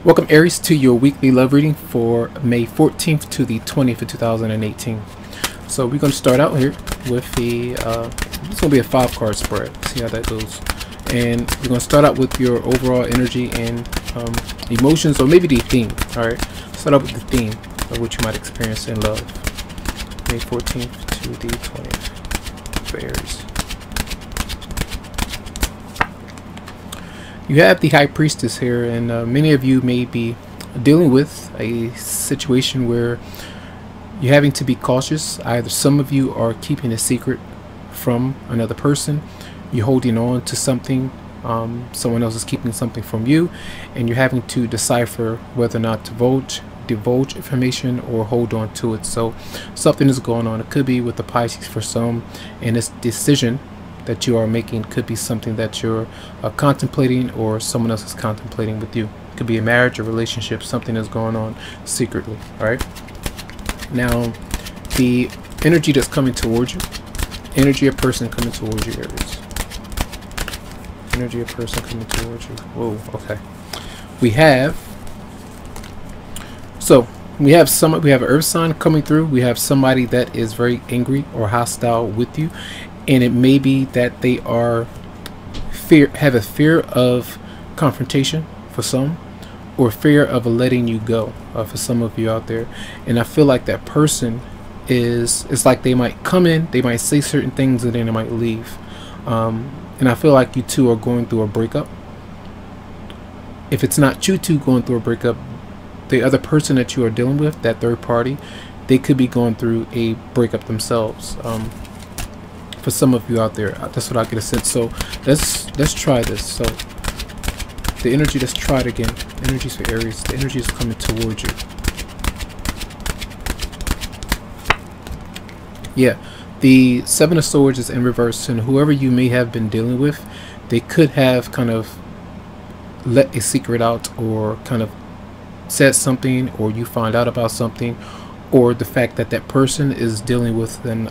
Welcome Aries to your weekly love reading for May 14th to the 20th of 2018. So we're going to start out here with the, it's going to be a 5-card spread. See how that goes. And we're going to start out with your overall energy and emotions, or maybe the theme. Alright, start out with the theme of what you might experience in love. May 14th to the 20th for Aries. You have the High Priestess here, and many of you may be dealing with a situation where you're having to be cautious. Either some of you are keeping a secret from another person, you're holding on to something, someone else is keeping something from you, and you're having to decipher whether or not to divulge information or hold on to it. So something is going on. It could be with the Pisces for some, and this decision that you are making could be something that you're contemplating, or someone else is contemplating with you. It could be a marriage or relationship. Something is going on secretly. All right, now the energy that's coming towards you, energy of person coming towards you, Aries. Energy of person coming towards you. Whoa, okay. We have an earth sign coming through. We have somebody that is very angry or hostile with you, and it may be that they are have a fear of confrontation for some, or fear of letting you go for some of you out there. And I feel like that person it's like they might come in, they might say certain things, and then they might leave. And I feel like you two are going through a breakup. If it's not you two going through a breakup, the other person that you are dealing with, that third party, they could be going through a breakup themselves. For some of you out there, that's what I get a sense. So let's try this. So the energy, let's try it again. Energies for Aries. The energy is coming towards you. Yeah, the Seven of Swords is in reverse, and whoever you may have been dealing with, they could have kind of let a secret out, or kind of said something, or you find out about something, or the fact that that person is dealing with an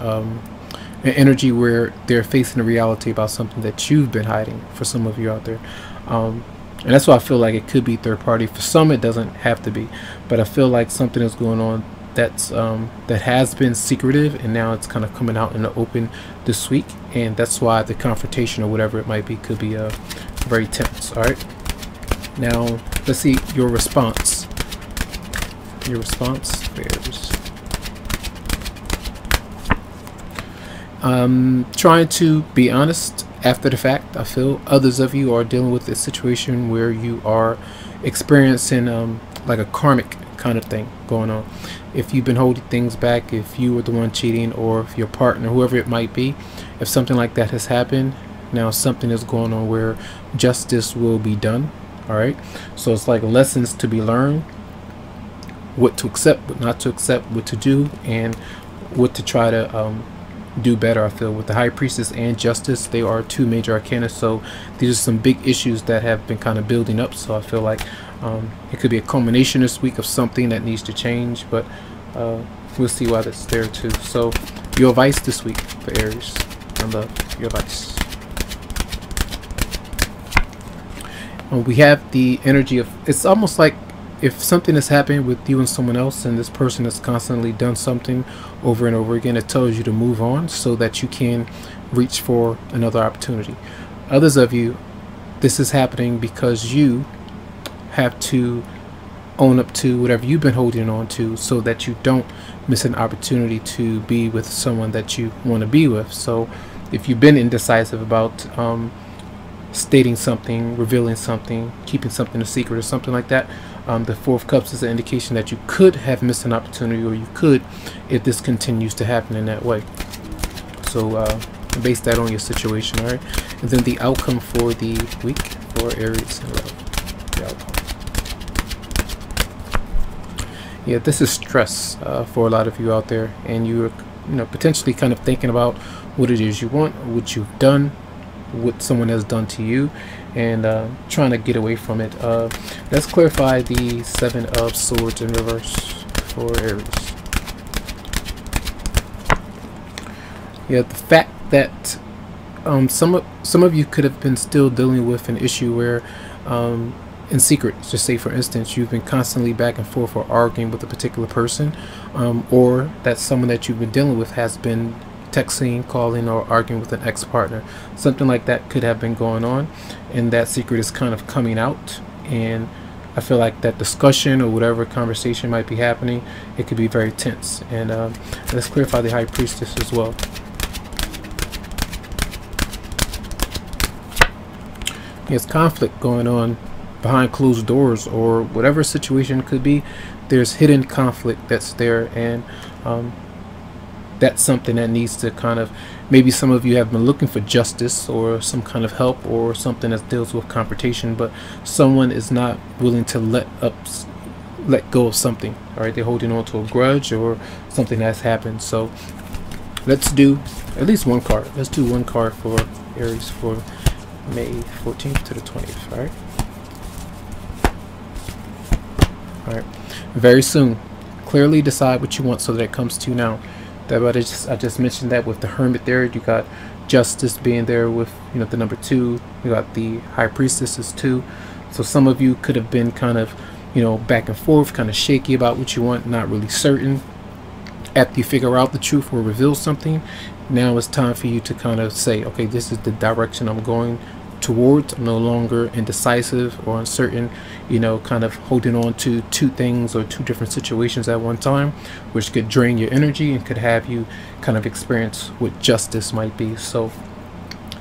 energy where they're facing a reality about something that you've been hiding, for some of you out there. And that's why I feel like it could be third party. For some it doesn't have to be, but I feel like something is going on that's that has been secretive, and now it's kind of coming out in the open this week, and that's why the confrontation or whatever it might be could be very tense. All right, now let's see your response. Your response, Bears. Trying to be honest after the fact. I feel others of you are dealing with a situation where you are experiencing like a karmic kind of thing going on. If you've been holding things back, if you were the one cheating, or if your partner, whoever it might be, if something like that has happened, now something is going on where justice will be done. All right, so it's like lessons to be learned, what to accept, what not to accept, what to do, and what to try to do better. I feel with the High Priestess and Justice, they are two major arcana, so these are some big issues that have been kind of building up. So I feel like it could be a culmination this week of something that needs to change, but we'll see why that's there too. So your advice this week for Aries, I love your advice. We have the energy of, it's almost like if something has happened with you and someone else, and this person has constantly done something over and over again, it tells you to move on so that you can reach for another opportunity. Others of you, this is happening because you have to own up to whatever you've been holding on to, so that you don't miss an opportunity to be with someone that you want to be with. So if you've been indecisive about stating something, revealing something, keeping something a secret, or something like that, the Four of Cups is an indication that you could have missed an opportunity, or you could, if this continues to happen in that way. So base that on your situation. All right, and then the outcome for the week for Aries in love. The outcome. Yeah, this is stress for a lot of you out there, and you're potentially kind of thinking about what it is you want, what you've done, what someone has done to you, and trying to get away from it. Let's clarify the Seven of Swords in reverse for Aries. Yeah, the fact that some of you could have been still dealing with an issue where in secret. Just say, for instance, you've been constantly back and forth or arguing with a particular person, or that someone that you've been dealing with has been texting, calling, or arguing with an ex-partner. Something like that could have been going on, and that secret is kind of coming out. And I feel like that discussion or whatever conversation might be happening, it could be very tense. And let's clarify the High Priestess as well. There's conflict going on behind closed doors, or whatever situation it could be. There's hidden conflict that's there, and that's something that needs to kind of, maybe some of you have been looking for justice or some kind of help or something that deals with confrontation, but someone is not willing to let go of something. All right, they're holding on to a grudge or something that's happened. So let's do at least one card. Let's do one card for Aries for May 14th to the 20th. All right. All right. Very soon, clearly decide what you want so that it comes to you now. I just mentioned that with the Hermit there, you got Justice being there with, you know, the number 2. You got the High Priestess is 2. So some of you could have been kind of, you know, back and forth, kind of shaky about what you want, not really certain. After you figure out the truth or reveal something, now it's time for you to kind of say, okay, this is the direction I'm going towards. I'm no longer indecisive or uncertain, you know, kind of holding on to 2 things or 2 different situations at one time, which could drain your energy and could have you kind of experience what justice might be. So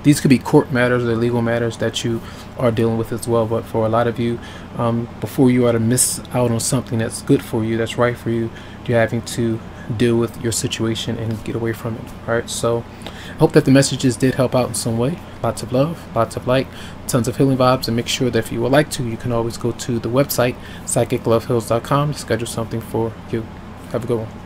these could be court matters or legal matters that you are dealing with as well. But for a lot of you, before you are to miss out on something that's good for you, that's right for you, you're having to deal with your situation and get away from it. All right, so I hope that the messages did help out in some way. Lots of love, lots of light, tons of healing vibes, and make sure that if you would like to, you can always go to the website psychicloveheals.com to schedule something for you. Have a good one.